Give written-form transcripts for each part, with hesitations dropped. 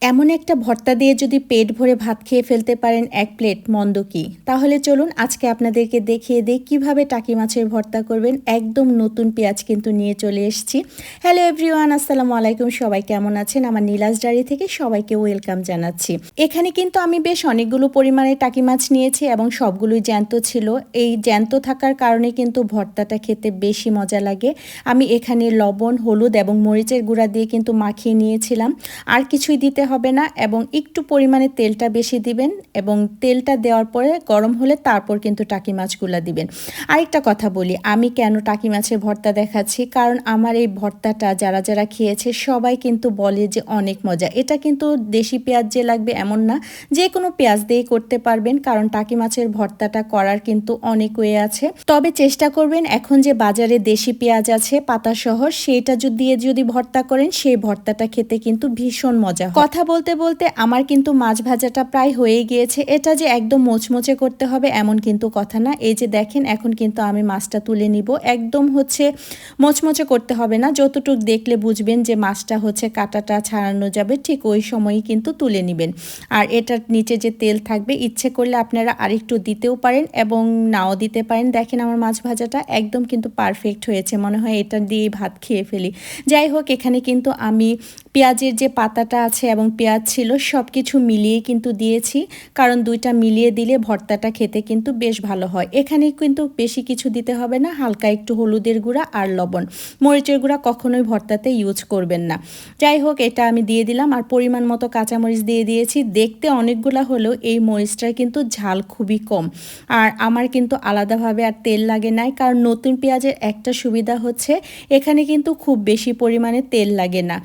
এমন একটা ভর্তা দিয়ে যদি পেট ভরে ভাত খেয়ে ফেলতে পারেন এক প্লেট, মন্দ কি? তাহলে চলুন আজকে আপনাদেরকে দেখিয়ে দেই কিভাবে টাকি মাছের ভর্তা করবেন। একদম নতুন পেঁয়াজ কিন্তু নিয়ে চলে এসেছি। হ্যালো এভরিওয়ান, আসসালামু আলাইকুম। সবাই কেমন আছেন? আমার নীলাজ ডায়েরি থেকে সবাইকে ওয়েলকাম জানাচ্ছি। এখানে কিন্তু আমি বেশ অনেকগুলো পরিমাণে টাকি মাছ নিয়েছি এবং সবগুলোই জ্যান্ত ছিল। এই জ্যান্ত থাকার কারণে কিন্তু ভর্তাটা খেতে বেশি মজা লাগে। আমি এখানে লবণ, হলুদ এবং মরিচের গুঁড়া দিয়ে কিন্তু মাখিয়ে নিয়েছিলাম। আর কিছুই দিতে হবে না এবং একটু পরিমাণে তেলটা বেশি দিবেন এবং তেলটা দেওয়ার পরে গরম হলে তারপর কিন্তু টাকি মাছগুলো দিবেন। আরেকটা কথা বলি, আমি কেন টাকি মাছের ভর্তা দেখাচ্ছি, কারণ আমার এই ভর্তাটা যারা যারা খেয়েছে সবাই কিন্তু বলে যে অনেক মজা। এটা কিন্তু দেশি পেঁয়াজ যে লাগবে এমন না, যে কোনো পেঁয়াজ দিয়েই করতে পারবেন, কারণ টাকি মাছের ভর্তাটা করার কিন্তু অনেক ওয়ে আছে। তবে চেষ্টা করবেন এখন যে বাজারে দেশি পেঁয়াজ আছে পাতাসহ, সেটা যদি ভর্তা করেন সেই ভর্তাটা খেতে কিন্তু ভীষণ মজা হয়। কথা বলতে বলতে আমার কিন্তু মাছ ভাজাটা প্রায় হয়ে গিয়েছে। এটা যে একদম মোচমোচে করতে হবে এমন কিন্তু কথা না। এই যে দেখেন, এখন কিন্তু আমি মাছটা তুলে নিব। একদম মোচমোচে করতে হবে না, যতটুকু দেখলে বুঝবেন যে মাছটা কাঁটাটা ছাড়ানো যাবে, ঠিক ওই সময়ই কিন্তু তুলে নেবেন। আর এটার নিচে যে তেল থাকবে, ইচ্ছে করলে আপনারা আরেকটু দিতেও পারেন এবং নাও দিতে পারেন। দেখেন আমার মাছ ভাজাটা একদম কিন্তু পারফেক্ট হয়েছে, মনে হয় এটা দিয়েই ভাত খেয়ে ফেলি। যাই হোক, এখানে কিন্তু আমি পেঁয়াজের যে পাতাটা আছে এবং পেঁয়াজ ছিল সব কিছু মিলিয়ে কিন্তু দিয়েছি, কারণ দুইটা মিলিয়ে দিলে ভর্তাটা খেতে কিন্তু বেশ ভালো হয়। এখানে কিন্তু বেশি কিছু দিতে হবে না, হালকা একটু হলুদের গুঁড়া আর লবণ। মরিচের গুঁড়া কখনোই ভর্তাতে ইউজ করবেন না। যাই হোক, এটা আমি দিয়ে দিলাম আর পরিমাণ মতো কাঁচামরিচ দিয়ে দিয়েছি। দেখতে অনেকগুলা হলেও এই মরিচটার কিন্তু ঝাল খুবই কম। আর আমার কিন্তু আলাদাভাবে আর তেল লাগে নাই, কারণ নতুন পেঁয়াজের একটা সুবিধা হচ্ছে এখানে কিন্তু খুব বেশি পরিমাণে তেল লাগে না।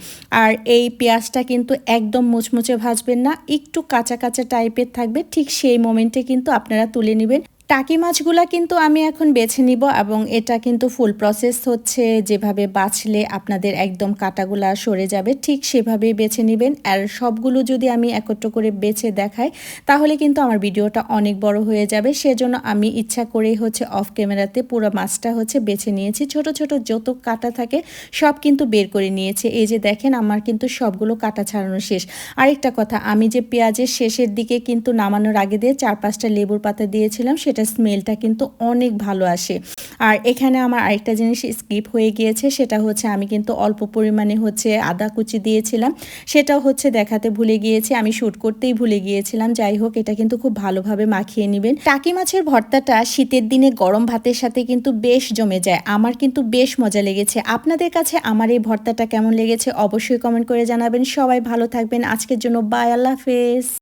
আর এই পেঁয়াজটা কিন্তু একদম মুচমুচে ভাজবেন না, একটু কাঁচা কাঁচা টাইপের থাকবে, ঠিক সেই মোমেন্টে কিন্তু আপনারা তুলে নেবেন। টাকি মাছগুলা কিন্তু আমি এখন বেছে নিব এবং এটা কিন্তু ফুল প্রসেস হচ্ছে, যেভাবে বাছলে আপনাদের একদম কাঁটাগুলা সরে যাবে ঠিক সেভাবেই বেছে নেবেন। আর সবগুলো যদি আমি একত্র করে বেছে দেখাই তাহলে কিন্তু আমার ভিডিওটা অনেক বড় হয়ে যাবে, সেজন্য আমি ইচ্ছা করেই অফ ক্যামেরাতে পুরো মাছটা বেছে নিয়েছি। ছোট ছোট যত কাঁটা থাকে সব কিন্তু বের করে নিয়েছি। এই যে দেখেন, আমার কিন্তু সবগুলো কাঁটা ছাড়ানো শেষ। আরেকটা কথা, আমি যে পেঁয়াজের শেষের দিকে কিন্তু নামানোর আগে দিয়ে 4-5টা লেবুর পাতা দিয়েছিলাম, সেটা স্মেলটা কিন্তু অনেক ভালো আসে। আর এখানে আমার আরেকটা জিনিস স্কিপ হয়ে গিয়েছে, সেটা আমি কিন্তু অল্প পরিমাণে আদা কুচি দিয়েছিলাম, সেটাও দেখাতে ভুলে গিয়েছি, আমি শ্যুট করতেই ভুলে গিয়েছিলাম। যাই হোক, এটা কিন্তু খুব ভালোভাবে মাখিয়ে নেবেন। টাকি মাছের ভর্তাটা শীতের দিনে গরম ভাতের সাথে কিন্তু বেশ জমে যায়। আমার কিন্তু বেশ মজা লেগেছে। আপনাদের কাছে আমার এই ভর্তাটা কেমন লেগেছে অবশ্যই কমেন্ট করে জানাবেন। সবাই ভালো থাকবেন। আজকের জন্য বাই, আল্লাহ হাফেজ।